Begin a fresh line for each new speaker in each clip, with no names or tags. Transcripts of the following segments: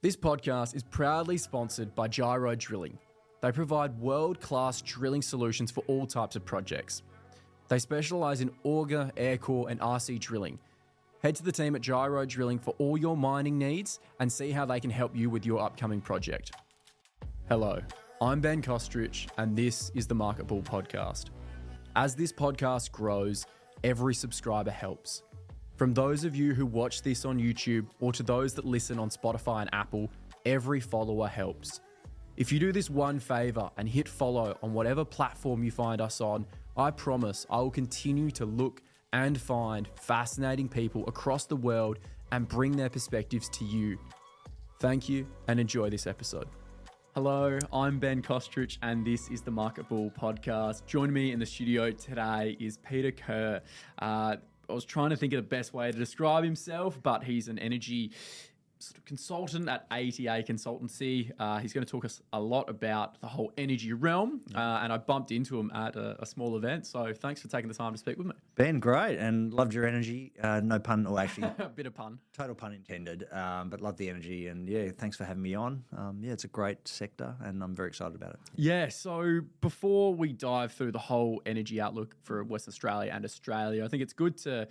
This podcast is proudly sponsored by Gyro Drilling. They provide world-class drilling solutions for all types of projects. They specialise in auger, aircore and RC drilling. Head to the team at Gyro Drilling for all your mining needs and see how they can help you with your upcoming project. Hello, I'm Ben Kostrich and this is the Market Bull Podcast. As this podcast grows, every subscriber helps. From those of you who watch this on YouTube or to those that listen on Spotify and Apple, every follower helps. If you do this one favour and hit follow on whatever platform you find us on, I promise I will continue to look and find fascinating people across the world and bring their perspectives to you. Thank you and enjoy this episode. Hello, I'm Ben Kostrich and this is the Market Bull Podcast. Joining me in the studio today is Peter Kerr. I was trying to think of the best way to describe himself, but he's an energy sort of consultant at ATA Consultancy. He's going to talk us a lot about the whole energy realm, and I bumped into him at a small event, so thanks for taking the time to speak with me.
Ben, great, and loved your energy. No pun, or actually...
A bit of pun.
Total pun intended, but loved the energy, and yeah, thanks for having me on. It's a great sector, and I'm very excited about it.
Yeah, so before we dive through the whole energy outlook for Western Australia and Australia, I think it's good to,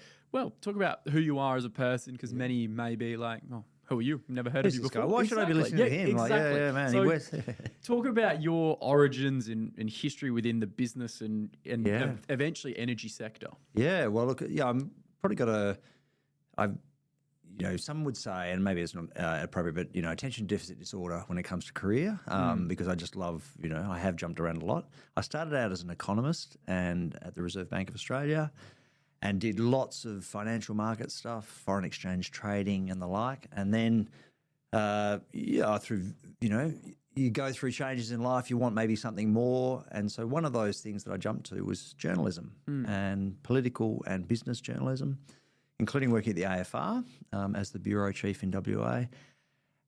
talk about who you are as a person, because many may be like, oh, who are you? Never heard of you before.
Why should I be listening to him?
Exactly.
Like, man.
So talk about your origins and history within the business and eventually energy sector.
Yeah, well, look, I'm probably got some would say, and maybe it's not appropriate, but, attention deficit disorder when it comes to career, because I just love, I have jumped around a lot. I started out as an economist and at the Reserve Bank of Australia, and did lots of financial market stuff, foreign exchange trading and the like. And then, you go through changes in life, you want maybe something more. And so one of those things that I jumped to was journalism and political and business journalism, including working at the AFR as the bureau chief in WA.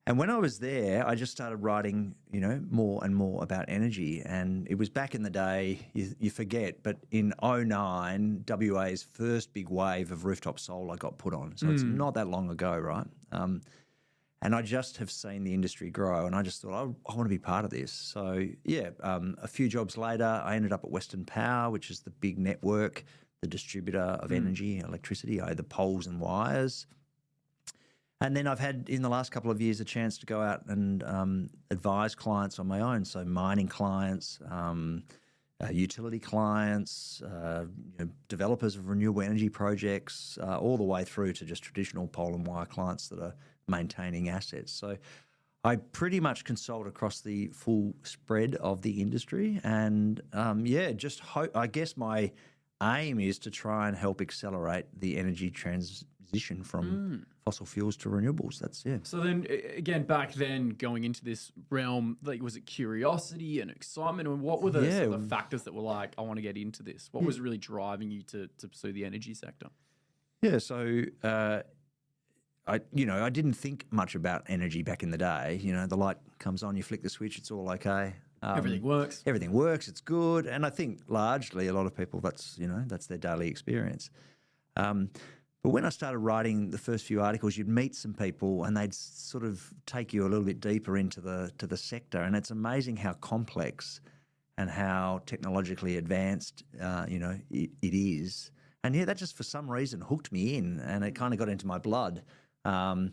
And when I was there, I just started writing, more and more about energy. And it was back in the day, you forget, but in 2009, WA's first big wave of rooftop solar got put on. So it's not that long ago, right? And I just have seen the industry grow, and I just thought, I want to be part of this. So, a few jobs later, I ended up at Western Power, which is the big network, the distributor of energy, electricity. I had the poles and wires. And then I've had, in the last couple of years, a chance to go out and advise clients on my own. So mining clients, utility clients, developers of renewable energy projects, all the way through to just traditional pole and wire clients that are maintaining assets. So I pretty much consult across the full spread of the industry. And, just hope, I guess my aim is to try and help accelerate the energy transition from fossil fuels to renewables.
So then, again, back then, going into this realm, was it curiosity and excitement? And what were the sort of factors that were like, I want to get into this? What was really driving you to pursue the energy sector?
Yeah, so I didn't think much about energy back in the day. The light comes on, you flick the switch, it's all okay.
Everything works.
Everything works. It's good, and I think largely a lot of people that's their daily experience. But when I started writing the first few articles, you'd meet some people, and they'd sort of take you a little bit deeper into the sector, and it's amazing how complex and how technologically advanced it is. And that just for some reason hooked me in, and it kind of got into my blood. And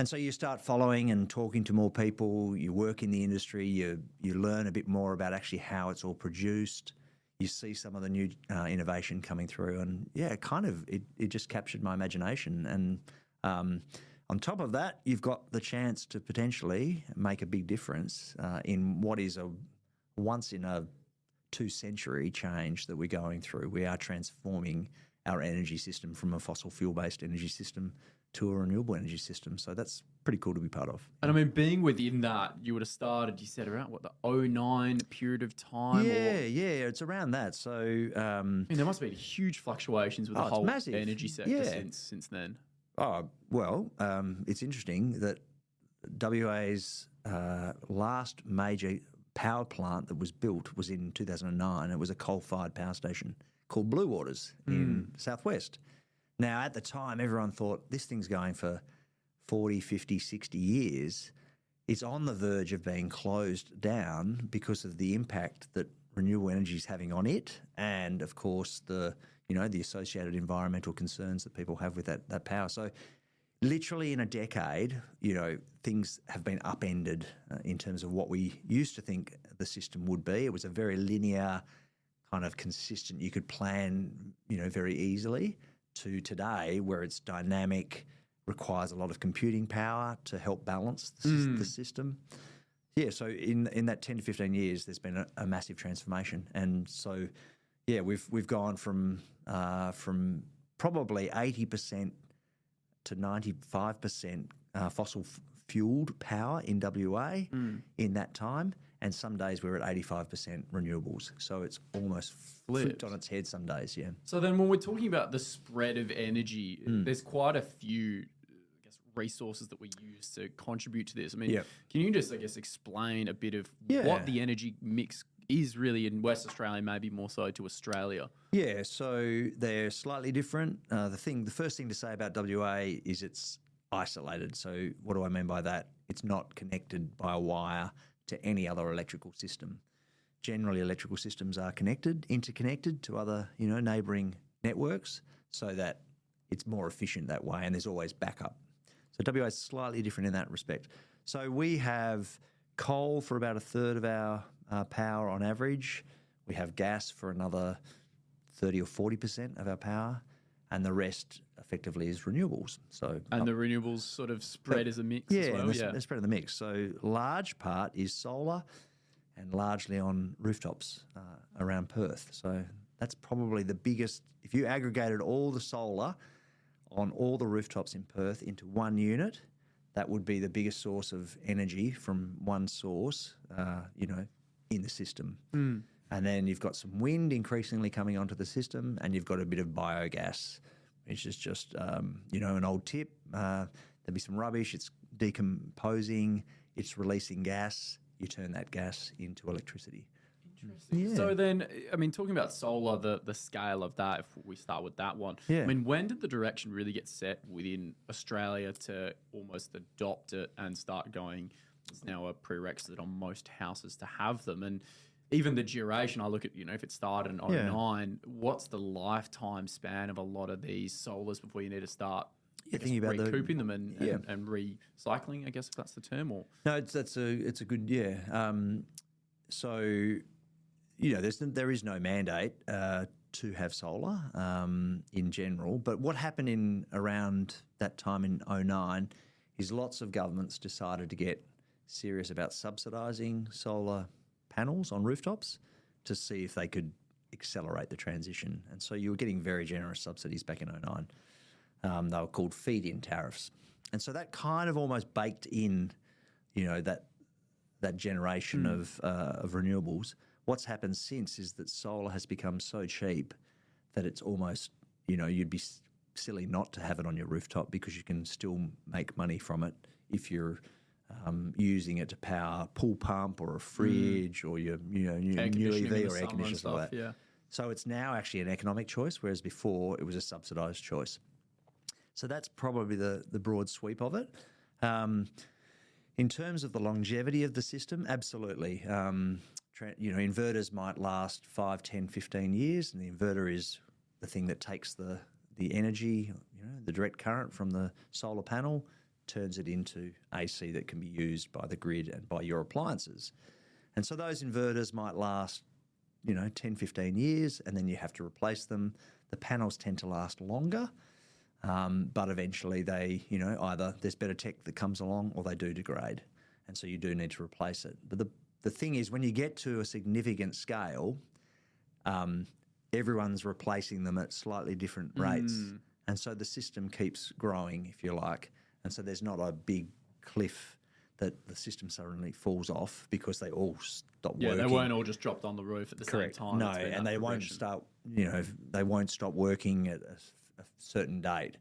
so you start following and talking to more people, you work in the industry, you learn a bit more about actually how it's all produced, you see some of the new innovation coming through, and it just captured my imagination. And on top of that, you've got the chance to potentially make a big difference in what is a once in a 2-century change that we're going through. We are transforming our energy system from a fossil fuel-based energy system to a renewable energy system. So that's pretty cool to be part of.
And I mean, being within that, you would have started, you said around the 2009 period of time?
It's around that. So
there must have been huge fluctuations with the whole energy sector since then.
Oh, well, it's interesting that WA's last major power plant that was built was in 2009. It was a coal-fired power station called Blue Waters in Southwest. Now, at the time, everyone thought this thing's going for 40, 50, 60 years. is on the verge of being closed down because of the impact that renewable energy is having on it, and of course the associated environmental concerns that people have with that power. So literally in a decade, things have been upended in terms of what we used to think the system would be. It was a very linear, kind of consistent, you could plan, very easily, to today where it's dynamic, requires a lot of computing power to help balance the system. Yeah, so in that 10 to 15 years, there's been a massive transformation. And so, yeah, we've gone from probably 80% to 95% fossil fueled power in WA in that time. And some days we're at 85% renewables. So it's almost flipped on its head some days, yeah.
So then when we're talking about the spread of energy, there's quite a few resources that we use to contribute to this. I mean, can you just, explain a bit of what the energy mix is really in West Australia, maybe more so to Australia?
Yeah, so they're slightly different. The first thing to say about WA is it's isolated. So what do I mean by that? It's not connected by a wire to any other electrical system. Generally, electrical systems are interconnected to other, neighbouring networks, so that it's more efficient that way, and there's always backup. So WA is slightly different in that respect. So we have coal for about a third of our power on average. We have gas for another 30 or 40% of our power, and the rest effectively is renewables. So
the renewables sort of spread as a mix as well?
They're spread in the mix. So large part is solar and largely on rooftops around Perth. So that's probably the biggest. If you aggregated all the solar on all the rooftops in Perth into one unit, that would be the biggest source of energy from one source, in the system. And then you've got some wind increasingly coming onto the system, and you've got a bit of biogas, which is just, an old tip. There'll be some rubbish, it's decomposing, it's releasing gas. You turn that gas into electricity.
Interesting. Yeah. So then, talking about solar, the scale of that, if we start with that one, when did the direction really get set within Australia to almost adopt it and start going, it's now a prerequisite on most houses to have them? And even the duration, I look at, if it started in 2009, what's the lifetime span of a lot of these solars before you need to start recouping them and recycling, I guess, if that's the term? Or
no, it's a good So, there is no mandate to have solar in general. But what happened in around that time in 2009 is lots of governments decided to get serious about subsidising solar panels on rooftops to see if they could accelerate the transition. And so you were getting very generous subsidies back in 2009. They were called feed-in tariffs. And so that kind of almost baked in, that generation of renewables. What's happened since is that solar has become so cheap that it's almost, you'd be silly not to have it on your rooftop, because you can still make money from it if you're using it to power a pool pump or a fridge or your new EV or air conditioners like that.
Yeah.
So it's now actually an economic choice, whereas before it was a subsidised choice. So that's probably the broad sweep of it. In terms of the longevity of the system, absolutely. Inverters might last 5, 10, 15 years, and the inverter is the thing that takes the energy, the direct current from the solar panel, turns it into AC that can be used by the grid and by your appliances. And so those inverters might last, 10, 15 years, and then you have to replace them. The panels tend to last longer, but eventually they, either there's better tech that comes along or they do degrade. And so you do need to replace it. But the thing is, when you get to a significant scale, everyone's replacing them at slightly different rates. And so the system keeps growing, if you like. And so there's not a big cliff that the system suddenly falls off because they all stop working.
Yeah, they weren't all just dropped on the roof at the same time.
No, and they won't start, they won't stop working at a certain date.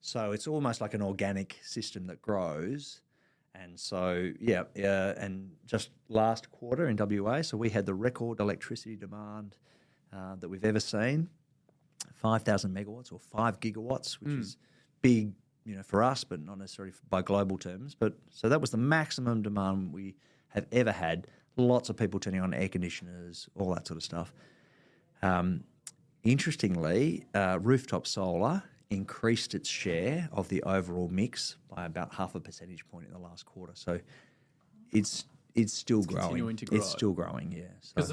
So it's almost like an organic system that grows. And so, and just last quarter in WA, so we had the record electricity demand that we've ever seen, 5,000 megawatts or 5 gigawatts, which is big, for us, but not necessarily by global terms. But so that was the maximum demand we have ever had. Lots of people turning on air conditioners, all that sort of stuff. Interestingly, rooftop solar increased its share of the overall mix by about 0.5 percentage point in the last quarter. So it's still growing.
Continuing to grow.
It's still growing, yeah.
Because,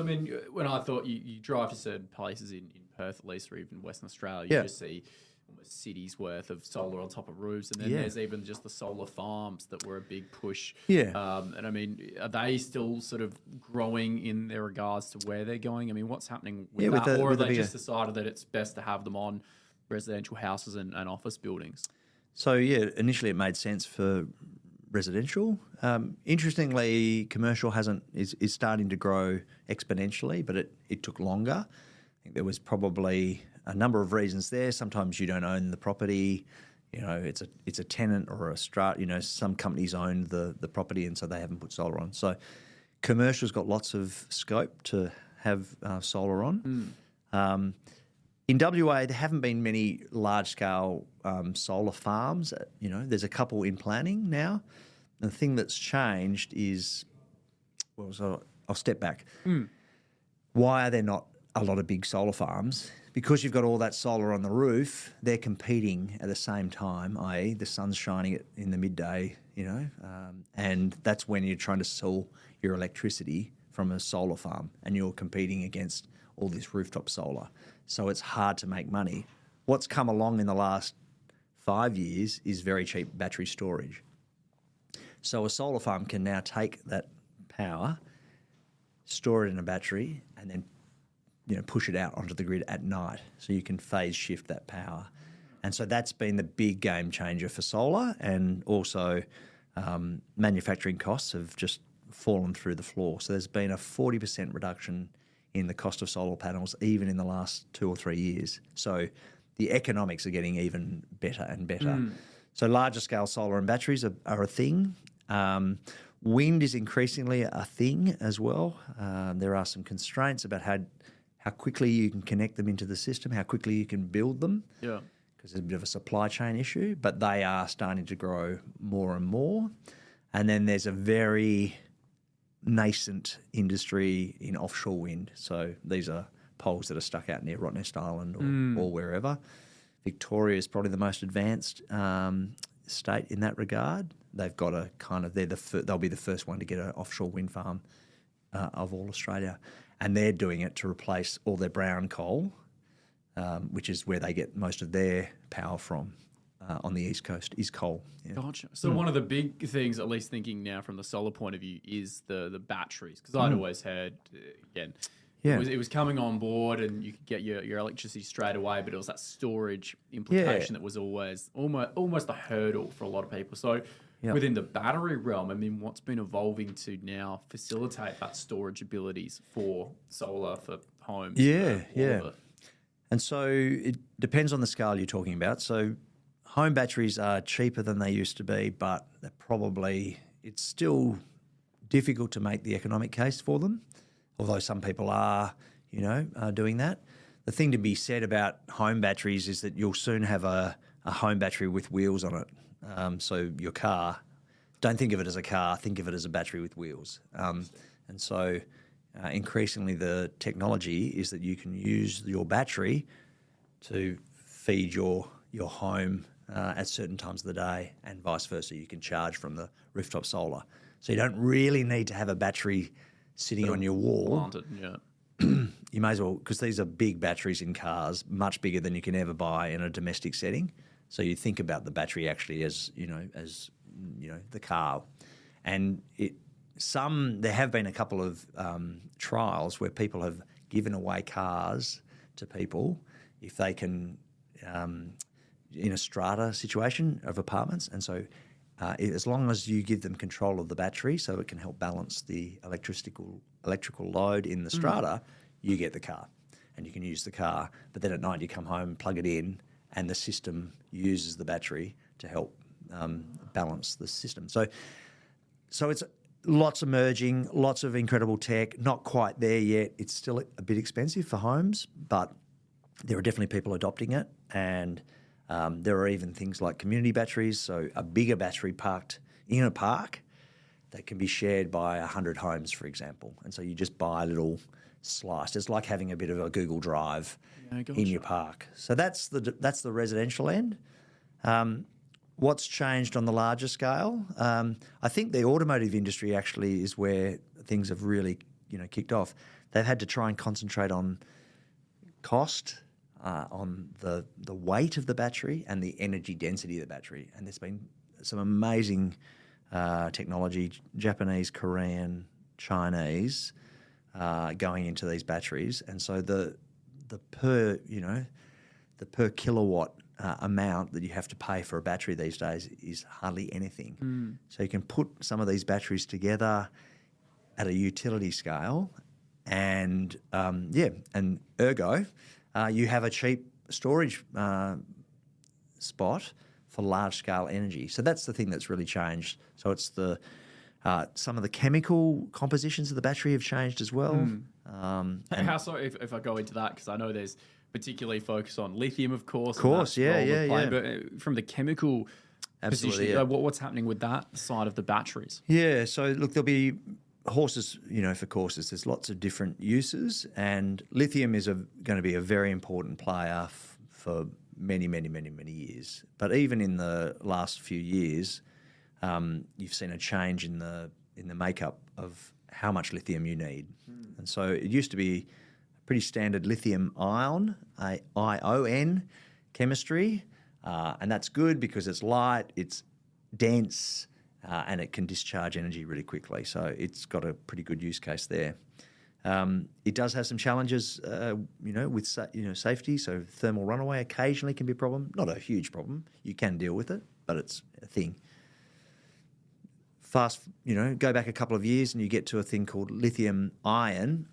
when I thought you drive to certain places in Perth, at least, or even Western Australia, you just see almost cities worth of solar on top of roofs. And then there's even just the solar farms that were a big push.
Yeah.
Are they still sort of growing in their regards to where they're going? What's happening with that? Or have they just decided that it's best to have them on residential houses and office buildings?
So, initially it made sense for residential. Interestingly, commercial is starting to grow exponentially, but it took longer. I think there was probably a number of reasons there. Sometimes you don't own the property. It's a tenant or a strat. Some companies own the property, and so they haven't put solar on. So commercial's got lots of scope to have solar on. In WA, there haven't been many large-scale solar farms. There's a couple in planning now. And the thing that's changed is, I'll step back. Why are there not a lot of big solar farms? Because you've got all that solar on the roof, they're competing at the same time, i.e. the sun's shining in the midday, and that's when you're trying to sell your electricity from a solar farm and you're competing against all this rooftop solar. So it's hard to make money. What's come along in the last 5 years is very cheap battery storage. So a solar farm can now take that power, store it in a battery, and then push it out onto the grid at night, so you can phase shift that power. And so that's been the big game changer for solar, and also manufacturing costs have just fallen through the floor. So there's been a 40% reduction in the cost of solar panels even in the last 2 or 3 years. So the economics are getting even better and better. So larger scale solar and batteries are a thing. Wind is increasingly a thing as well. There are some constraints about how quickly you can connect them into the system, how quickly you can build them. Yeah. Because there's a bit of a supply chain issue, but they are starting to grow more and more. And then there's a very nascent industry in offshore wind. So these are poles that are stuck out near Rottnest Island or wherever. Victoria is probably the most advanced state in that regard. They've got a they'll be the first one to get an offshore wind farm of all Australia. And they're doing it to replace all their brown coal, which is where they get most of their power from on the East Coast, is coal. Yeah.
Gotcha. So one of the big things, at least thinking now from the solar point of view, is the batteries. Because I'd always heard, it was coming on board and you could get your electricity straight away, but it was that storage implication that was always almost a hurdle for a lot of people. So within the battery realm, what's been evolving to now facilitate that storage abilities for solar, for homes?
And so it depends on the scale you're talking about. So home batteries are cheaper than they used to be, but it's still difficult to make the economic case for them, although some people are doing that. The thing to be said about home batteries is that you'll soon have a home battery with wheels on it. So your car, don't think of it as a car, think of it as a battery with wheels. And so increasingly the technology is that you can use your battery to feed your home at certain times of the day, and vice versa. You can charge from the rooftop solar. So you don't really need to have a battery sitting on your wall.
Planted,
You may as well, because these are big batteries in cars, much bigger than you can ever buy in a domestic setting. So you think about the battery actually as the car. And there have been a couple of trials where people have given away cars to people if they can, in a strata situation of apartments. And so as long as you give them control of the battery so it can help balance the electrical load in the strata, you get the car and you can use the car. But then at night you come home, plug it in, and the system uses the battery to help balance the system. So it's lots emerging, lots of incredible tech, not quite there yet. It's still a bit expensive for homes, but there are definitely people adopting it. And There are even things like community batteries, so a bigger battery parked in a park that can be shared by 100 homes, for example. And so you just buy a little slice. It's like having a bit of a Google Drive in your park. So that's the residential end. What's changed on the larger scale? I think the automotive industry actually is where things have really, kicked off. They've had to try and concentrate on cost, on the weight of the battery and the energy density of the battery. And there's been some amazing technology, Japanese, Korean, Chinese, going into these batteries. And so the per kilowatt amount that you have to pay for a battery these days is hardly anything. So you can put some of these batteries together at a utility scale and ergo, you have a cheap storage spot for large-scale energy. So that's the thing that's really changed. So it's some of the chemical compositions of the battery have changed as well.
How so? If I go into that, because I know there's particularly focus on lithium, of course. But from the chemical position, what's happening with that side of the batteries?
Yeah, so look, there'll be horses, for courses. There's lots of different uses, and lithium is going to be a very important player for many, many, many, many years. But even in the last few years, you've seen a change in the makeup of how much lithium you need. And so it used to be pretty standard lithium ion, ION chemistry, and that's good because it's light, it's dense, and it can discharge energy really quickly. So it's got a pretty good use case there. It does have some challenges, with safety. So thermal runaway occasionally can be a problem. Not a huge problem. You can deal with it, but it's a thing. Go back a couple of years and you get to a thing called lithium ion,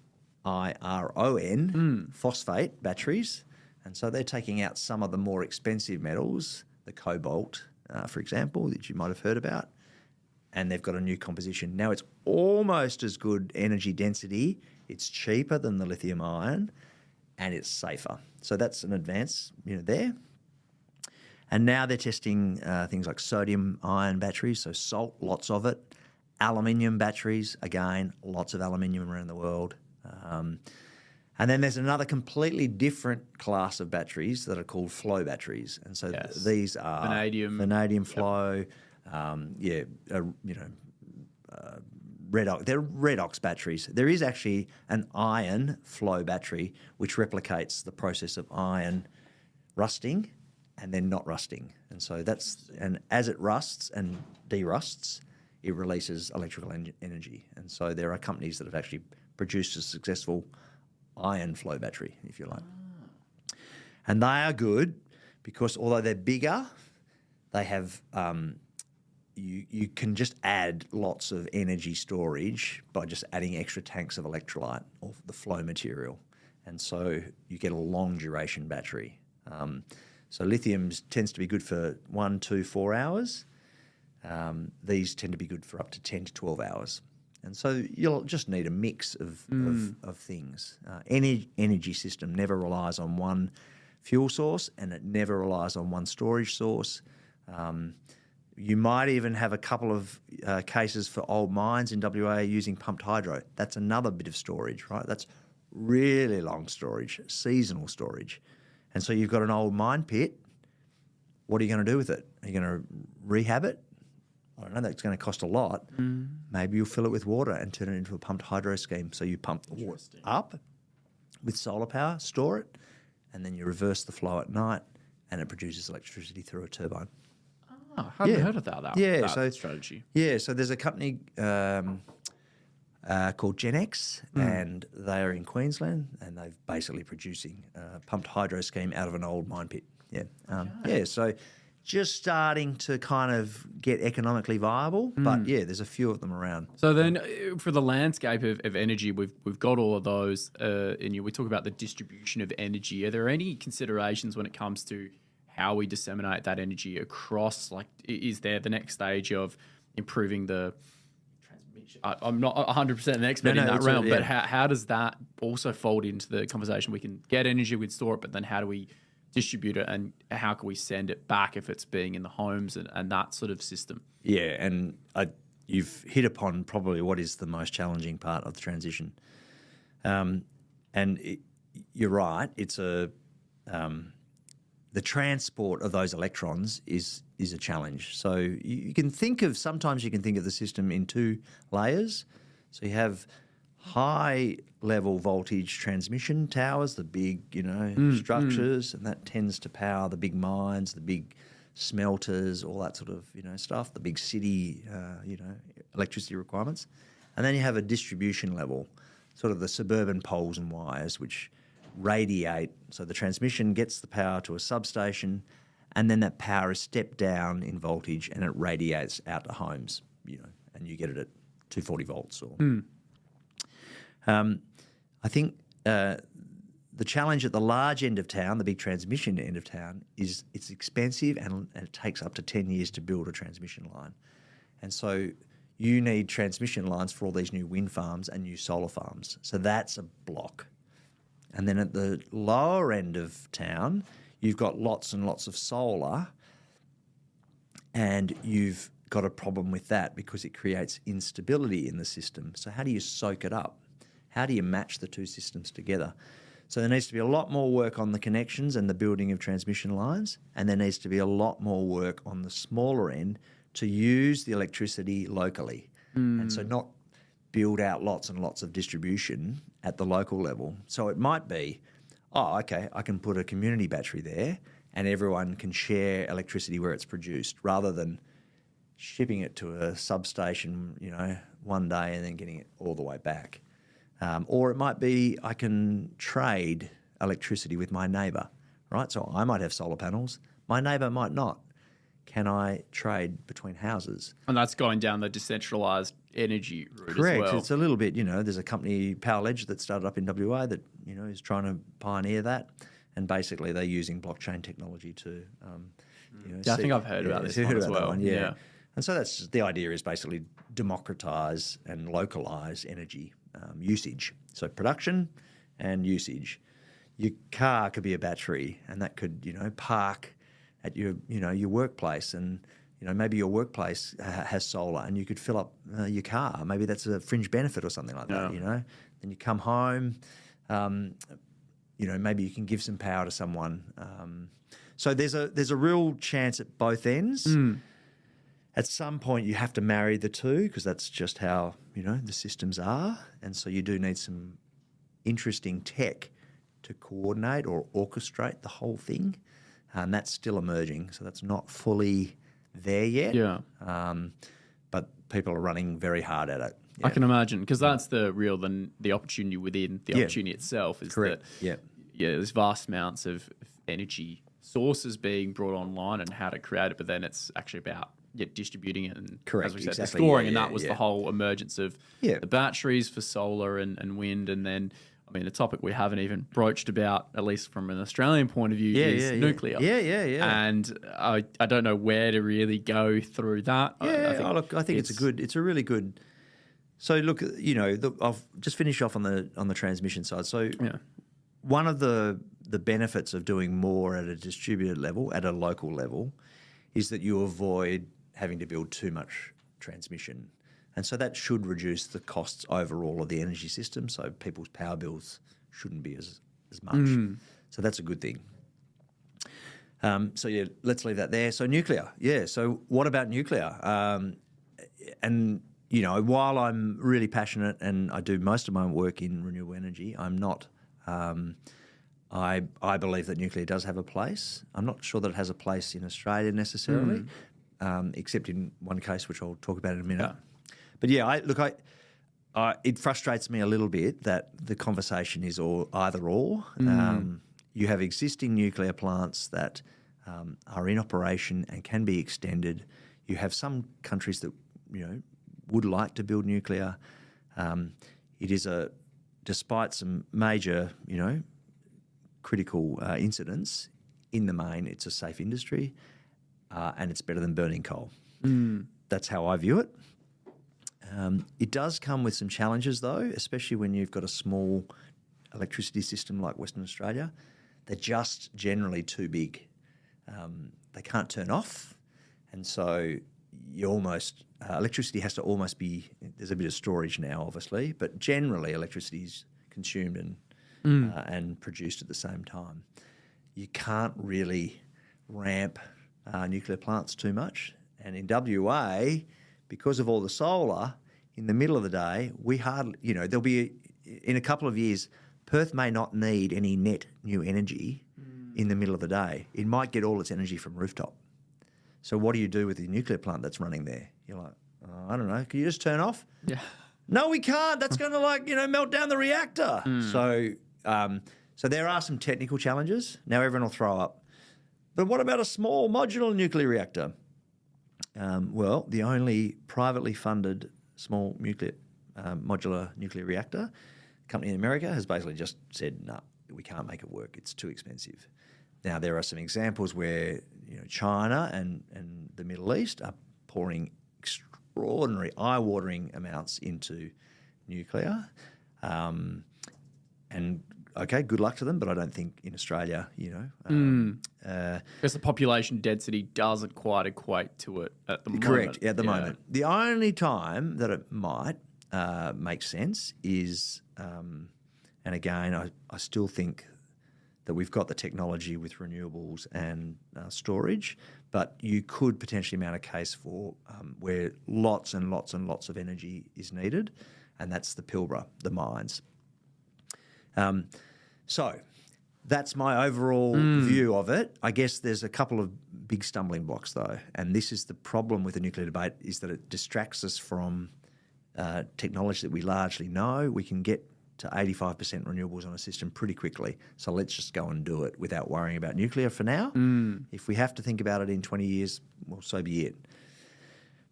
IRON, phosphate batteries. And so they're taking out some of the more expensive metals, the cobalt, for example, that you might have heard about, and they've got a new composition. Now it's almost as good energy density, it's cheaper than the lithium ion, and it's safer. So that's an advance, there. And now they're testing things like sodium ion batteries, so salt, lots of it. Aluminium batteries, again, lots of aluminium around the world. And then there's another completely different class of batteries that are called flow batteries. And so these are vanadium flow, they're redox batteries. There is actually an iron flow battery which replicates the process of iron rusting and then not rusting. And so and as it rusts and derusts, it releases electrical energy. And so there are companies that have actually produced a successful iron flow battery, if you like. And they are good because although they're bigger, they have you can just add lots of energy storage by just adding extra tanks of electrolyte or the flow material. And so you get a long duration battery. So lithium tends to be good for 1, 2, 4 hours. These tend to be good for up to 10 to 12 hours. And so you'll just need a mix of things. Any energy system never relies on one fuel source and it never relies on one storage source. You might even have a couple of cases for old mines in WA using pumped hydro. That's another bit of storage, right? That's really long storage, seasonal storage. And so you've got an old mine pit. What are you going to do with it? Are you going to rehab it? I don't know, that's going to cost a lot. Maybe you'll fill it with water and turn it into a pumped hydro scheme. So you pump the water up with solar power, store it, and then you reverse the flow at night and it produces electricity through a turbine.
Oh, I haven't heard of that strategy.
Yeah, so there's a company called Genex, and they are in Queensland, and they're basically producing a pumped hydro scheme out of an old mine pit. So just starting to kind of get economically viable, but there's a few of them around.
So then for the landscape of energy, we've got all of those, and we talk about the distribution of energy. Are there any considerations when it comes to how we disseminate that energy across? Like, is there the next stage of improving the transmission? I'm not 100% an expert in that realm, but how does that also fold into the conversation? We can get energy, we'd store it, but then how do we distribute it, and how can we send it back if it's being in the homes and that sort of system?
Yeah, and you've hit upon probably what is the most challenging part of the transition. You're right. It's the transport of those electrons is a challenge. So sometimes you can think of the system in two layers. So you have high level voltage transmission towers, the big, structures, and that tends to power the big mines, the big smelters, all that sort of, stuff, the big city, electricity requirements. And then you have a distribution level, sort of the suburban poles and wires, which radiate. So the transmission gets the power to a substation, and then that power is stepped down in voltage and it radiates out to homes, and you get it at 240 volts. I think the challenge at the large end of town, the big transmission end of town, is it's expensive and it takes up to 10 years to build a transmission line. And so you need transmission lines for all these new wind farms and new solar farms. So that's a block. And then at the lower end of town, you've got lots and lots of solar, and you've got a problem with that because it creates instability in the system. So how do you soak it up? How do you match the two systems together? So there needs to be a lot more work on the connections and the building of transmission lines, and there needs to be a lot more work on the smaller end to use the electricity locally. And so not build out lots and lots of distribution at the local level. So it might be, okay, I can put a community battery there and everyone can share electricity where it's produced, rather than shipping it to a substation, one day and then getting it all the way back. Or it might be I can trade electricity with my neighbour, right? So I might have solar panels, my neighbour might not. Can I trade between houses?
And that's going down the decentralised energy route.
Correct.
As well.
It's a little bit, there's a company, PowerLedge, that started up in WA that, is trying to pioneer that. And basically they're using blockchain technology to,
I think I've heard about this one as well.
Yeah. And so the idea is basically democratise and localise energy usage. So production and usage. Your car could be a battery, and that could, park at your workplace, and maybe your workplace has solar, and you could fill up your car. Maybe that's a fringe benefit or something like that. Then you come home, maybe you can give some power to someone. So there's a real chance at both ends. At some point, you have to marry the two, because that's just how the systems are, and so you do need some interesting tech to coordinate or orchestrate the whole thing. And that's still emerging, so that's not fully there yet.
Yeah.
But people are running very hard at it. Yeah.
I can imagine, because that's the opportunity within the opportunity itself is
correct.
that there's vast amounts of energy sources being brought online and how to create it, but then it's actually about distributing it and, as we said, the storing, and that was the whole emergence of the batteries for solar and wind, and then the topic we haven't even broached about, at least from an Australian point of view, is nuclear. And I don't know where to really go through that.
I think it's a really good. So look, I'll just finish off on the transmission side. So one of the benefits of doing more at a distributed level, at a local level, is that you avoid having to build too much transmission. And so that should reduce the costs overall of the energy system, so people's power bills shouldn't be as much. So that's a good thing. Let's leave that there. So nuclear, so what about nuclear? While I'm really passionate and I do most of my work in renewable energy, I'm not I believe that nuclear does have a place. I'm not sure that it has a place in Australia necessarily, except in one case, which I'll talk about in a minute. But it frustrates me a little bit that the conversation is either or. You have existing nuclear plants that are in operation and can be extended. You have some countries that would like to build nuclear. It is despite some major critical incidents, in the main, it's a safe industry, and it's better than burning coal. That's how I view it. It does come with some challenges, though, especially when you've got a small electricity system like Western Australia. they're just generally too big. They can't turn off, and so you almost electricity has to almost be. There's a bit of storage now, obviously, but generally electricity is consumed and produced at the same time. You can't really ramp nuclear plants too much, and in WA, because of all the solar, in the middle of the day, we hardly, there'll be in a couple of years, Perth may not need any net new energy in the middle of the day. It might get all its energy from rooftop. So what do you do with the nuclear plant that's running there? You're like, I don't know. Can you just turn off?
Yeah.
No, we can't. That's going to melt down the reactor. So there are some technical challenges. Now everyone will throw up. But what about a small modular nuclear reactor? Well, the only privately funded small modular nuclear reactor company in America has basically just said, no, we can't make it work. It's too expensive. Now, there are some examples where China and the Middle East are pouring extraordinary, eye-watering amounts into nuclear. And, okay, good luck to them, but I don't think in Australia,
because the population density doesn't quite equate to it at the moment.
Correct, at the moment. The only time that it might make sense is, and again, I still think that we've got the technology with renewables and storage, but you could potentially mount a case for where lots and lots and lots of energy is needed, and that's the Pilbara, the mines. So that's my overall view of it. I guess there's a couple of big stumbling blocks, though, and this is the problem with the nuclear debate, is that it distracts us from technology that we largely know. We can get to 85% renewables on a system pretty quickly. So let's just go and do it without worrying about nuclear for now. If we have to think about it in 20 years, well, so be it.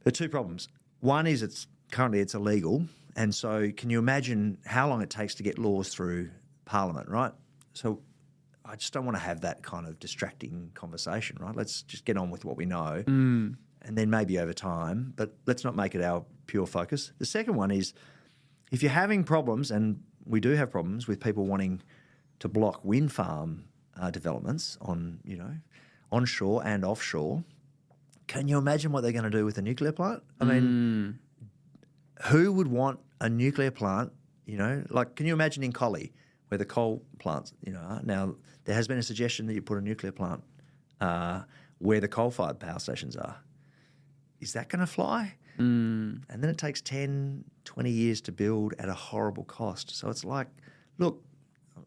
There are two problems. One is it's illegal. And so can you imagine how long it takes to get laws through Parliament, right? So I just don't want to have that kind of distracting conversation, right? Let's just get on with what we know and then maybe over time, but let's not make it our pure focus. The second one is if you're having problems, and we do have problems with people wanting to block wind farm developments on, onshore and offshore, can you imagine what they're going to do with a nuclear plant? I mean, who would want a nuclear plant, can you imagine in Collie where the coal plants, are? Now, there has been a suggestion that you put a nuclear plant where the coal-fired power stations are. Is that going to fly? And then it takes 10, 20 years to build at a horrible cost. So it's like, look,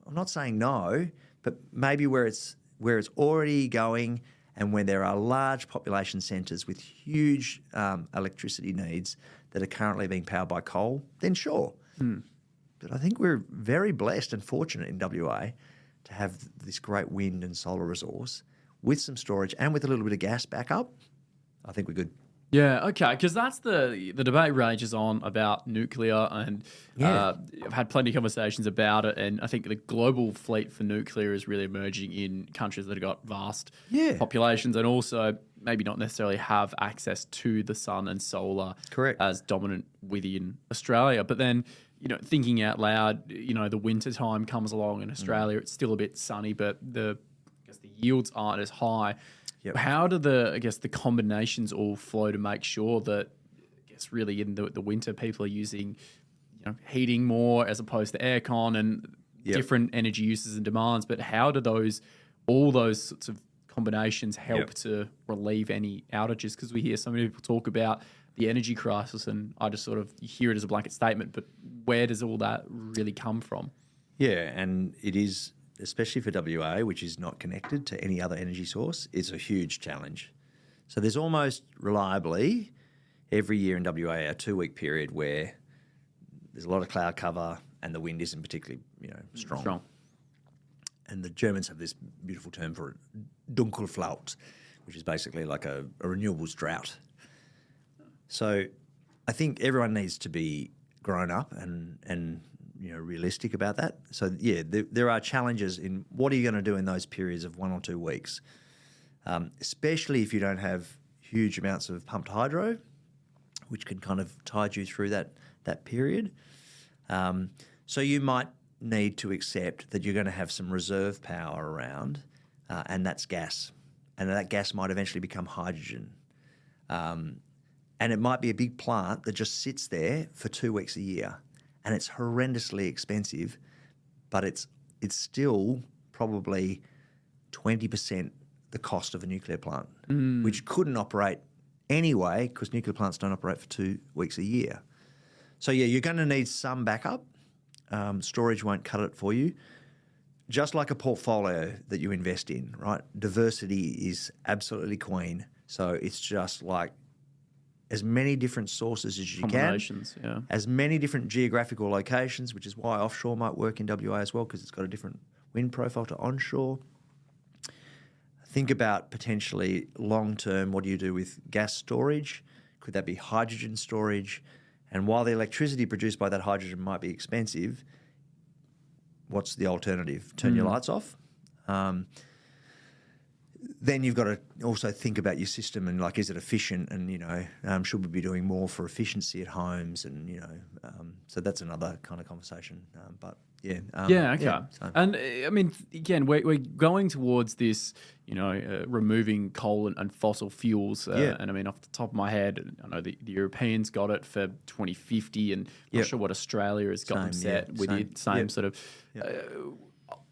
I'm not saying no, but maybe where it's already going and where there are large population centres with huge electricity needs that are currently being powered by coal, then sure. But I think we're very blessed and fortunate in WA to have this great wind and solar resource with some storage and with a little bit of gas backup. I think we're good.
Yeah, okay, because that's the debate rages on about nuclear, and I've had plenty of conversations about it, and I think the global fleet for nuclear is really emerging in countries that have got vast populations and also maybe not necessarily have access to the sun and solar as dominant within Australia. But then, thinking out loud, the winter time comes along in Australia, it's still a bit sunny, but the yields aren't as high. Yep. How do the combinations all flow to make sure that, really in the winter people are using, heating more as opposed to aircon and different energy uses and demands? But how do all those sorts of combinations help to relieve any outages? Because we hear so many people talk about the energy crisis, and I just sort of hear it as a blanket statement. But where does all that really come from? Yeah,
and it is, especially for WA, which is not connected to any other energy source, it's a huge challenge. So there's almost reliably every year in WA a 2-week period where there's a lot of cloud cover and the wind isn't particularly strong. And the Germans have this beautiful term for it, Dunkelflaut, which is basically like a renewables drought. So I think everyone needs to be grown up and realistic about that. So, there are challenges in what are you going to do in those periods of 1 or 2 weeks, especially if you don't have huge amounts of pumped hydro, which can kind of tide you through that period. So you might need to accept that you're going to have some reserve power around, and that's gas. And that gas might eventually become hydrogen. And it might be a big plant that just sits there for 2 weeks a year, and it's horrendously expensive, but it's still probably 20% the cost of a nuclear plant, which couldn't operate anyway because nuclear plants don't operate for 2 weeks a year. So, yeah, you're going to need some backup. Storage won't cut it for you. Just like a portfolio that you invest in, right? Diversity is absolutely queen. So it's just like as many different sources as you can.
Yeah.
As many different geographical locations, which is why offshore might work in WA as well because it's got a different wind profile to onshore. Think about potentially long-term, what do you do with gas storage? Could that be hydrogen storage? And while the electricity produced by that hydrogen might be expensive, what's the alternative? Turn your lights off? Then you've got to also think about your system and, like, is it efficient? And, should we be doing more for efficiency at homes? And, so that's another kind of conversation. But, yeah.
Okay.
Yeah, so.
And, I mean, again, we're going towards this, removing coal and fossil fuels. And, I mean, off the top of my head, I know the Europeans got it for 2050 and not sure what Australia has got them set with the same sort of...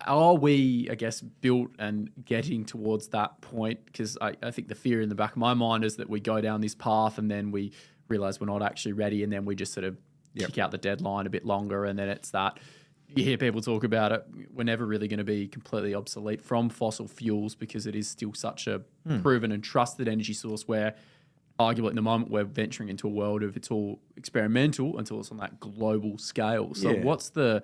Are we, I guess, built and getting towards that point? Because I think the fear in the back of my mind is that we go down this path and then we realise we're not actually ready and then we just sort of kick out the deadline a bit longer and then it's that... You hear people talk about it, we're never really going to be completely obsolete from fossil fuels because it is still such a proven and trusted energy source where arguably at the moment we're venturing into a world of it's all experimental until it's on that global scale. So what's the...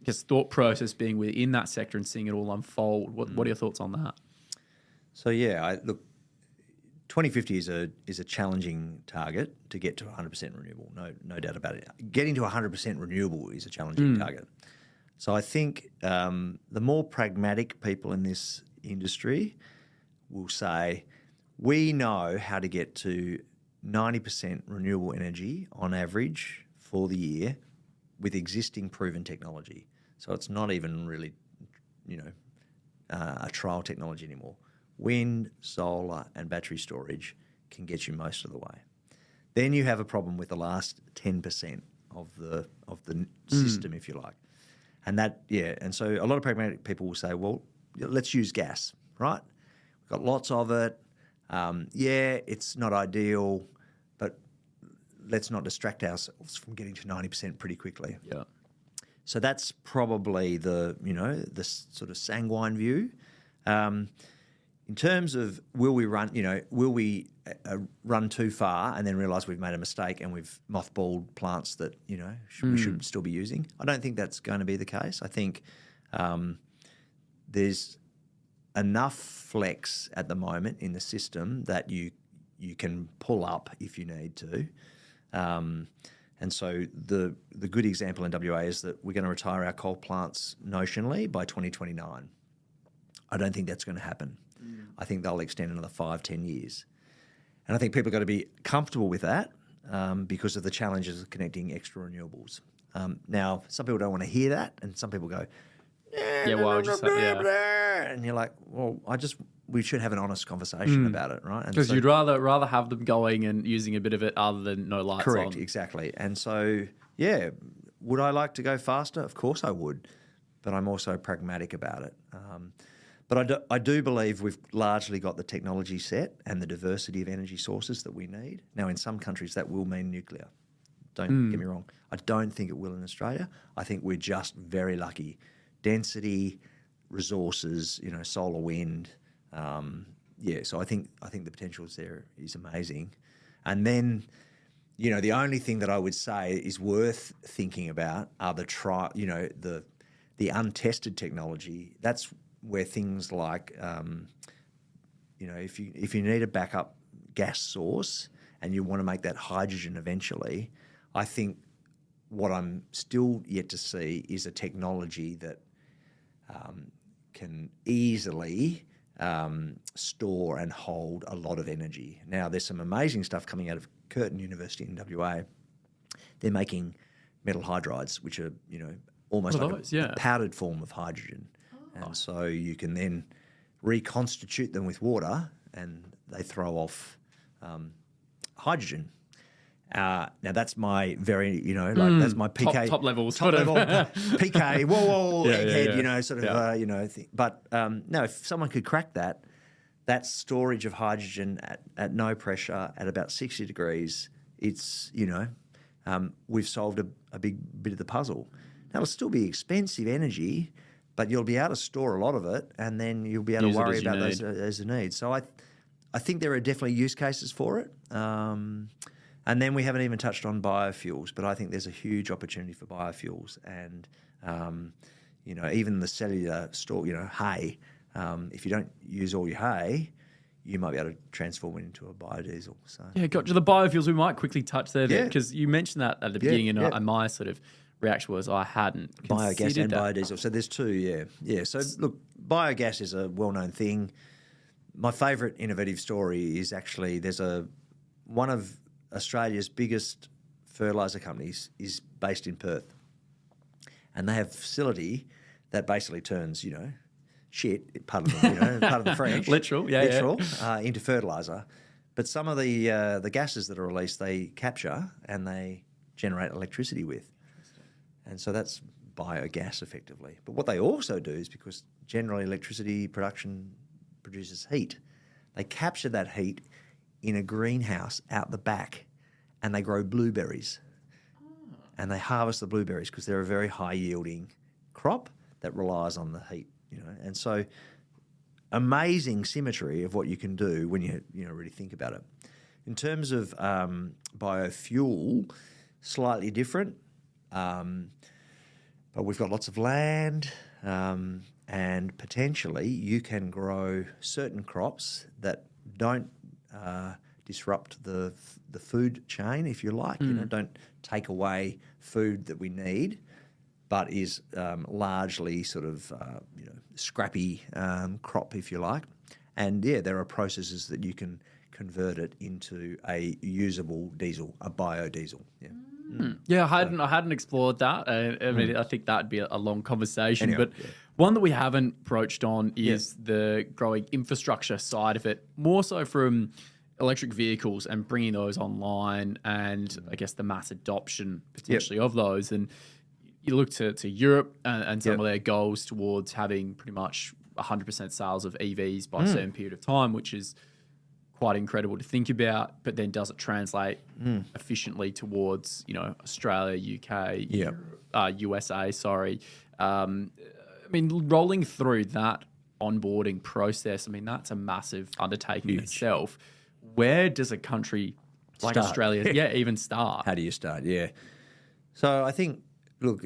His thought process being within that sector and seeing it all unfold. What are your thoughts on that?
So look, 2050 is a challenging target to get to 100% renewable. No doubt about it. Getting to 100% renewable is a challenging target. So I think the more pragmatic people in this industry will say, we know how to get to 90% renewable energy on average for the year with existing proven technology. So it's not even really, a trial technology anymore. Wind, solar, and battery storage can get you most of the way. Then you have a problem with the last 10% of the system, if you like. And and so a lot of pragmatic people will say, well, let's use gas, right? We've got lots of it. It's not ideal, but let's not distract ourselves from getting to 90% pretty quickly.
Yeah.
So that's probably the sort of sanguine view. In terms of will we run too far and then realise we've made a mistake and we've mothballed plants that we should still be using? I don't think that's going to be the case. I think there's enough flex at the moment in the system that you can pull up if you need to. And so the good example in WA is that we're going to retire our coal plants notionally by 2029. I don't think that's going to happen. I think they'll extend another 5-10 years. And I think people have got to be comfortable with that because of the challenges of connecting extra renewables. Now, some people don't want to hear that, and some people go, and you're like, well, we should have an honest conversation about it, right?
Because you'd rather have them going and using a bit of it other than no lights on.
Correct, exactly. And so, would I like to go faster? Of course I would, but I'm also pragmatic about it. But I do believe we've largely got the technology set and the diversity of energy sources that we need. Now, in some countries, that will mean nuclear. Don't get me wrong. I don't think it will in Australia. I think we're just very lucky. Density, resources, solar, wind. So I think the potential there is amazing. And then, the only thing that I would say is worth thinking about are the untested technology. That's where things like, if you need a backup gas source and you want to make that hydrogen eventually, I think what I'm still yet to see is a technology that can easily store and hold a lot of energy. Now, there's some amazing stuff coming out of Curtin University in WA. They're making metal hydrides, which are, almost
What are
like
those?
a powdered form of hydrogen. And so you can then reconstitute them with water and they throw off hydrogen. Now that's my very, that's my PK.
Top level.
Top level PK, whoa, egghead, sort of, thing. But no, if someone could crack that storage of hydrogen at no pressure at about 60 degrees, it's, we've solved a big bit of the puzzle. Now, it'll still be expensive energy, but you'll be able to store a lot of it, and then you'll be able to worry about those as a need. So I think there are definitely use cases for it. And then we haven't even touched on biofuels, but I think there's a huge opportunity for biofuels. And, even the cellular store, hay, if you don't use all your hay, you might be able to transform it into a biodiesel. So
Yeah, gotcha. The biofuels, we might quickly touch there
Yeah.
because you mentioned that at the beginning, and my sort of reaction was I hadn't
biogas
considered
and
that.
biodiesel. So there's two, yeah. So look, biogas is a well-known thing. My favourite innovative story is actually one of Australia's biggest fertiliser companies is based in Perth, and they have a facility that basically turns, shit, pardon the French,
literal,
into fertiliser. But some of the gases that are released, they capture and they generate electricity with. And so that's biogas effectively. But what they also do is, because generally electricity production produces heat, they capture that heat in a greenhouse out the back and they grow blueberries. And they harvest the blueberries because they're a very high yielding crop that relies on the heat, And so amazing symmetry of what you can do when you really think about it. In terms of biofuel, slightly different. But we've got lots of land, and potentially you can grow certain crops that don't disrupt the food chain, if you like. Don't take away food that we need, but is largely sort of scrappy crop, if you like. And there are processes that you can convert it into a usable diesel, a biodiesel.
Yeah, I hadn't explored that. I mean, I think that'd be a long conversation. But one that we haven't broached on is the growing infrastructure side of it, more so from electric vehicles and bringing those online, and I guess the mass adoption potentially of those. And you look to Europe and some of their goals towards having pretty much 100% sales of EVs by a certain period of time, which is quite incredible to think about. But then does it translate efficiently towards Australia, UK, USA? Sorry, I mean, rolling through that onboarding process. I mean, that's a massive undertaking in itself. Where does a country like Australia, even start?
How do you start? Yeah. So I think, look,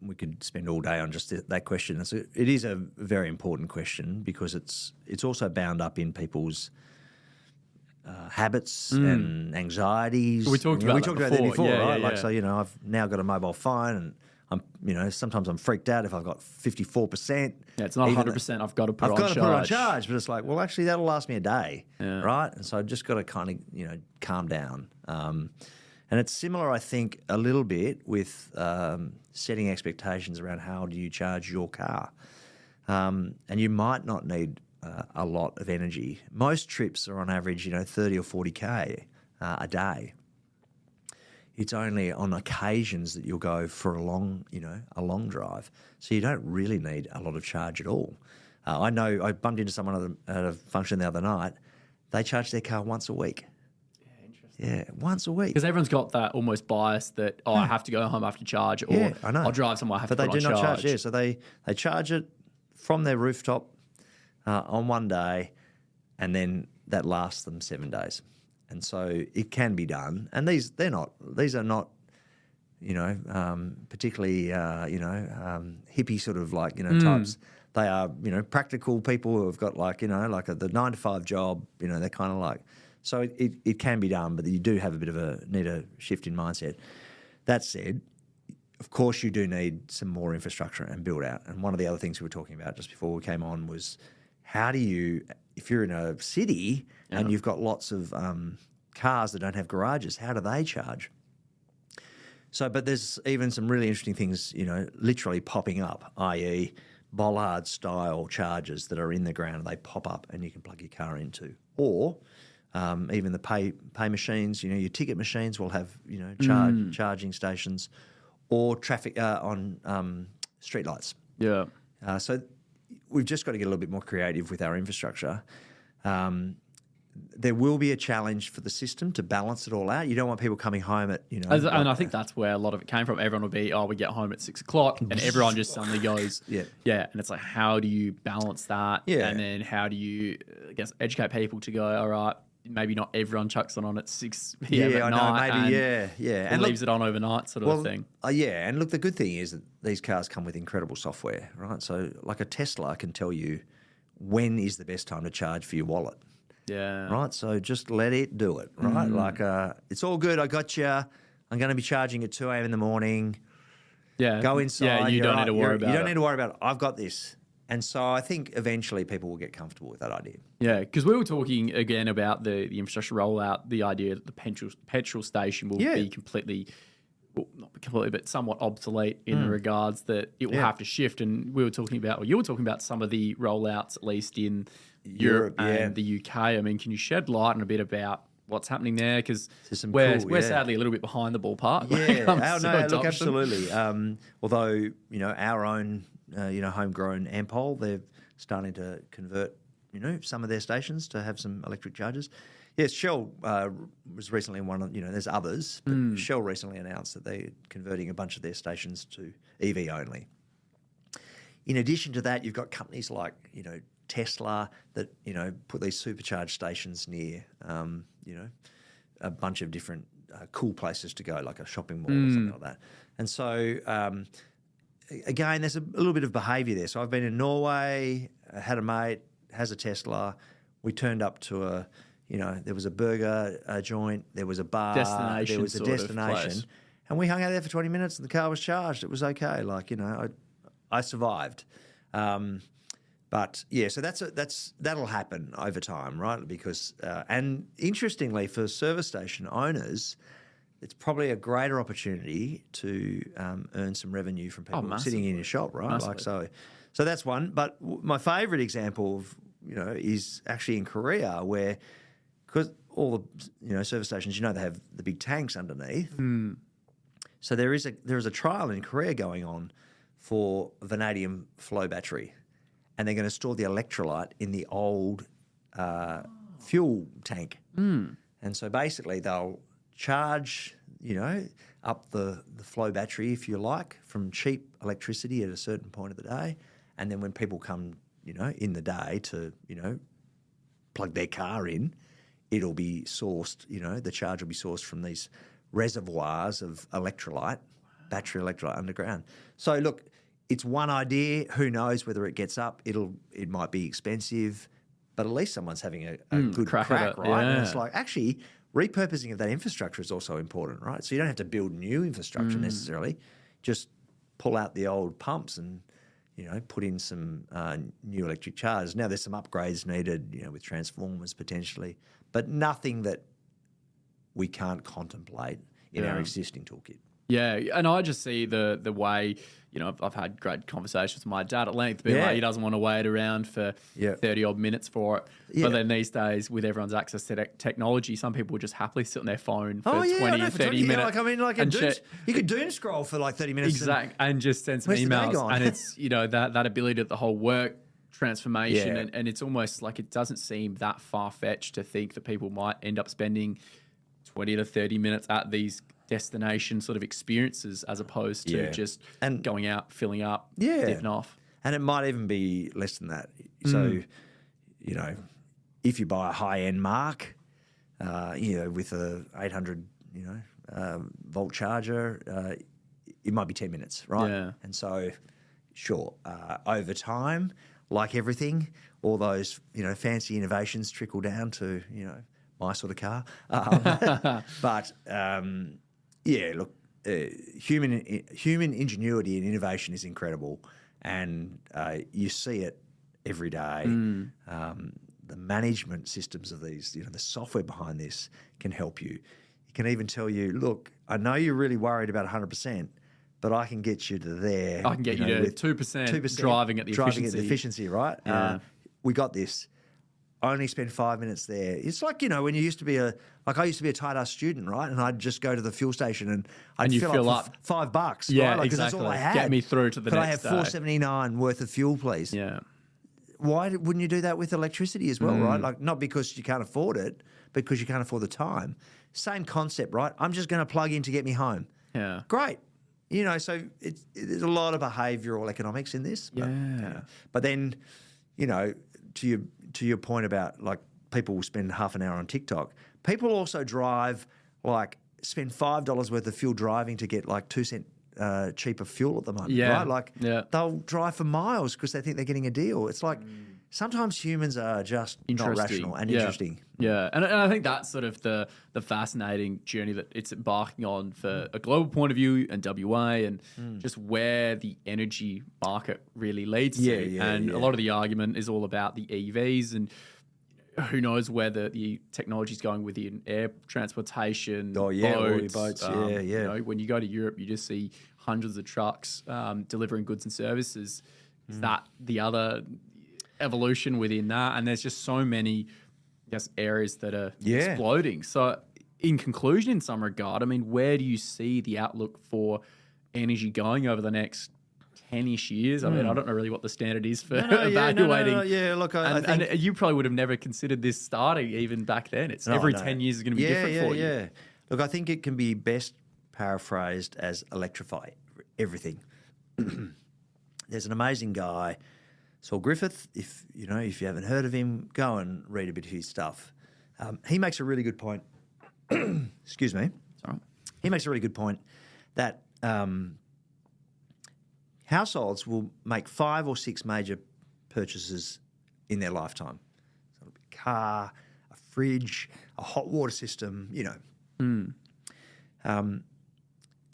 we could spend all day on just that question. It is a very important question because it's also bound up in people's habits and anxieties.
We talked about
that before, right?
Yeah.
So I've now got a mobile phone, and sometimes I'm freaked out if I've got 54%.
Yeah, it's not 100%. I've got to put it on charge.
But it's like, well, actually, that'll last me a day, right? And so I've just got to kind of calm down. And it's similar, I think, a little bit with setting expectations around how do you charge your car. And you might not need a lot of energy. Most trips are on average, 30 or 40K a day. It's only on occasions that you'll go for a long drive. So you don't really need a lot of charge at all. I know I bumped into someone at a function the other night. They charge their car once a week. Yeah, once a week.
Because everyone's got that almost bias that, I have to go home, I have to charge, or
I know.
I'll drive somewhere, I have to put it on charge.
But they do not charge, So they charge it from their rooftop on one day, and then that lasts them 7 days. And so it can be done. And these are not, particularly, hippie sort of types. They are, practical people who have got the 9-to-5 job, they're kind of like. So it can be done, but you do have need a shift in mindset. That said, of course you do need some more infrastructure and build out. And one of the other things we were talking about just before we came on was how do you, if you're in a city and you've got lots of cars that don't have garages, how do they charge? So, but there's even some really interesting things, literally popping up, i.e. bollard-style chargers that are in the ground. They pop up and you can plug your car into. Or even the pay machines, your ticket machines will have, charging stations or traffic on streetlights.
Yeah.
So we've just got to get a little bit more creative with our infrastructure. There will be a challenge for the system to balance it all out. You don't want people coming home at,
and I think that's where a lot of it came from. Everyone will be, we get home at 6 o'clock, and everyone just suddenly goes, yeah. And it's like, how do you balance that?
Yeah.
And then how do you, educate people to go, all right, maybe not everyone chucks it on at 6 p.m. at night. And leaves it on overnight sort of thing.
And look, the good thing is that these cars come with incredible software, right? So like a Tesla can tell you when is the best time to charge for your wallet.
Yeah.
Right. So just let it do it. Right. Like it's all good. I got you. I'm going to be charging at 2 a.m. in the morning.
Yeah.
Go inside.
Yeah. You don't need to worry about it.
You don't need to worry about it. I've got this. And so I think eventually people will get comfortable with that idea.
Yeah, because we were talking again about the infrastructure rollout, the idea that the petrol station will be completely, well, not completely, but somewhat obsolete in the regards that it will have to shift. And we were talking about, or you were talking about some of the rollouts, at least in Europe and the UK. I mean, can you shed light on a bit about what's happening there? Because we're sadly a little bit behind the ballpark.
Yeah, look, absolutely. Although, our own, homegrown Ampol, they're starting to convert, some of their stations to have some electric chargers. Yes, Shell was recently one of, there's others, but Shell recently announced that they're converting a bunch of their stations to EV only. In addition to that, you've got companies like, Tesla that, put these supercharged stations near, a bunch of different cool places to go, like a shopping mall or something like that. And so, again, there's a little bit of behaviour there. So I've been in Norway, had a mate, has a Tesla. We turned up to there was a burger joint, there was a bar, there was a destination. And we hung out there for 20 minutes and the car was charged. It was okay. Like, I survived. But yeah, so that'll happen over time, right? Because and interestingly, for service station owners, it's probably a greater opportunity to earn some revenue from people sitting in your shop, right?
Massively.
Like so that's one. But my favourite example of is actually in Korea, where because all the service stations, they have the big tanks underneath. So there is a trial in Korea going on for vanadium flow battery. And they're going to store the electrolyte in the old fuel tank. And so basically they'll charge, up the flow battery, if you like, from cheap electricity at a certain point of the day. And then when people come, in the day to, plug their car in, it'll be sourced, the charge will be sourced from these reservoirs of electrolyte, battery electrolyte underground. So look, it's one idea. Who knows whether it gets up? It might be expensive, but at least someone's having a good crack, right?
Yeah.
And it's like actually repurposing of that infrastructure is also important, right? So you don't have to build new infrastructure necessarily. Just pull out the old pumps and put in some new electric chargers. Now there's some upgrades needed, with transformers potentially, but nothing that we can't contemplate in our existing toolkit.
Yeah, and I just see the way, I've had great conversations with my dad at length, being like he doesn't want to wait around for 30-odd minutes for it. Yeah. But then these days, with everyone's access to technology, some people would just happily sit on their phone for 20 or 30 minutes.
You could doom scroll for like 30 minutes.
Exactly, and just send some emails. And it's, that ability of the whole work transformation, and it's almost like it doesn't seem that far-fetched to think that people might end up spending 20 to 30 minutes at these destination sort of experiences as opposed to just going out, filling up, dipping off.
And it might even be less than that. So, if you buy a high-end Mark, with a 800, volt charger, it might be 10 minutes, right?
Yeah.
And so, sure, over time, like everything, all those, fancy innovations trickle down to, my sort of car. But look, human ingenuity and innovation is incredible, and you see it every day. The management systems of these, the software behind this can help you. He can even tell you, look, I know you're really worried about 100%, but I can get you to there.
I can get you to
with
2% driving at the efficiency.
Right?
Yeah.
We got this. Only spend 5 minutes there. It's like, when you used to be I used to be a tight ass student, right? And I'd just go to the fuel station and I'd fill up for $5.
Yeah,
right? Like,
exactly.
That's all I had.
Get me through to the next day.
Could I have $4.79 worth of fuel, please?
Yeah.
Why wouldn't you do that with electricity as well, right? Like, not because you can't afford it, but because you can't afford the time. Same concept, right? I'm just going to plug in to get me home.
Yeah.
Great. So there's a lot of behavioural economics in this. But, but then, to your point about like people will spend half an hour on TikTok. People also spend $5 worth of fuel driving to get like 2 cent cheaper fuel at the moment, right? Like they'll drive for miles because they think they're getting a deal. It's like sometimes humans are just not rational and interesting.
Yeah, and I think that's sort of the fascinating journey that it's embarking on for a global point of view and WA and just where the energy market really leads to. A lot of the argument is all about the EVs and who knows where the technology is going within air transportation, boats. When you go to Europe, you just see hundreds of trucks delivering goods and services. Is that the other evolution within that? And there's just so many, areas that are exploding. So in conclusion, in some regard, I mean, where do you see the outlook for energy going over the next 10-ish years? I mean, I don't know really what the standard is for evaluating.
Yeah, look, I think...
And you probably would have never considered this starting even back then. It's every 10 years is going to be different for you. Yeah.
Look, I think it can be best paraphrased as electrify everything. There's an amazing guy, Saul Griffith. If you haven't heard of him, go and read a bit of his stuff. He makes a really good point. Excuse me.
Sorry.
He makes a really good point that households will make 5 or 6 major purchases in their lifetime. So it'll be a car, a fridge, a hot water system,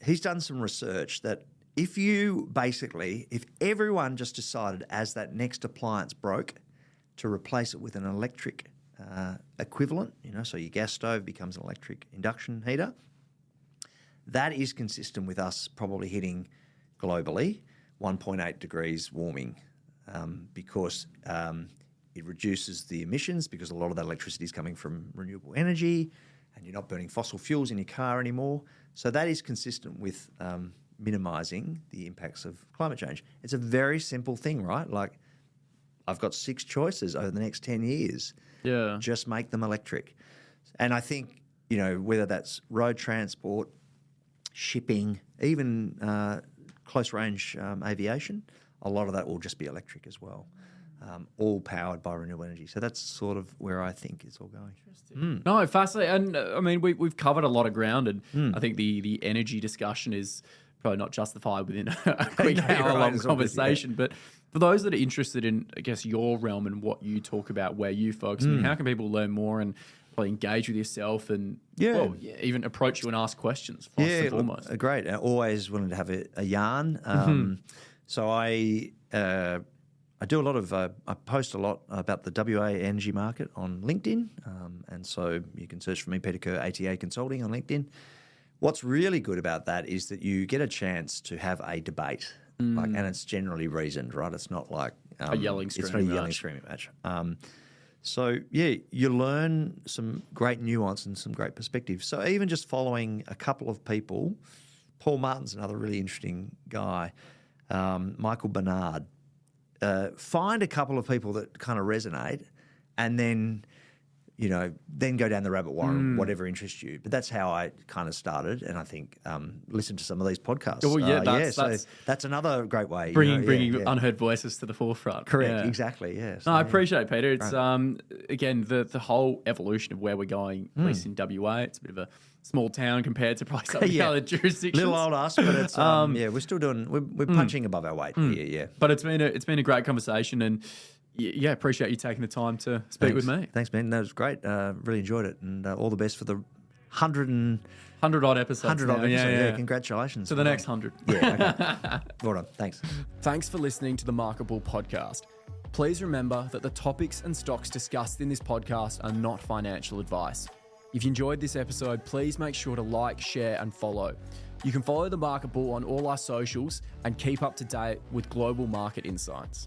He's done some research that if everyone just decided as that next appliance broke to replace it with an electric equivalent, so your gas stove becomes an electric induction heater, that is consistent with us probably hitting globally 1.8 degrees warming because it reduces the emissions because a lot of that electricity is coming from renewable energy and you're not burning fossil fuels in your car anymore. So that is consistent with minimising the impacts of climate change. It's a very simple thing, right? Like I've got 6 choices over the next 10 years.
Yeah.
Just make them electric. And I think, whether that's road transport, shipping, even close-range aviation, a lot of that will just be electric as well, all powered by renewable energy. So that's sort of where I think it's all going.
Interesting. No, fascinating. And I mean, we've covered a lot of ground, and I think the energy discussion is probably not justified within a quick hour-long conversation. But for those that are interested in, I guess, your realm and what you talk about, where you focus, I mean, how can people learn more and probably engage with yourself and even approach you and ask questions first and foremost?
Look, great. I always wanted to have a yarn. So I do a lot of I post a lot about the WA energy market on LinkedIn, and so you can search for me, Peter Kerr, ATA Consulting on LinkedIn. What's really good about that is that you get a chance to have a debate, and it's generally reasoned, right? It's not like
a yelling, screaming
match. So, you learn some great nuance and some great perspective. So even just following a couple of people, Paul Martin's another really interesting guy, Michael Bernard, find a couple of people that kind of resonate and then go down the rabbit warren, whatever interests you. But that's how I kind of started, and I think listen to some of these podcasts.
Oh,
that's another great way.
Bringing unheard voices to the forefront.
Correct, exactly, So,
I appreciate it, Peter. It's, again, the whole evolution of where we're going, at least in WA. It's a bit of a small town compared to probably some of the other jurisdictions.
Little old us, but it's, we're still doing, we're punching above our weight here,
But it's been a great conversation, and appreciate you taking the time to speak with me.
Thanks, man. That was great. Really enjoyed it, and all the best for the 100
odd episodes.
Yeah, congratulations.
To the next 100.
Yeah, okay. Well done. Thanks.
Thanks for listening to the Market Bull podcast. Please remember that the topics and stocks discussed in this podcast are not financial advice. If you enjoyed this episode, please make sure to like, share, and follow. You can follow The Market Bull on all our socials and keep up to date with global market insights.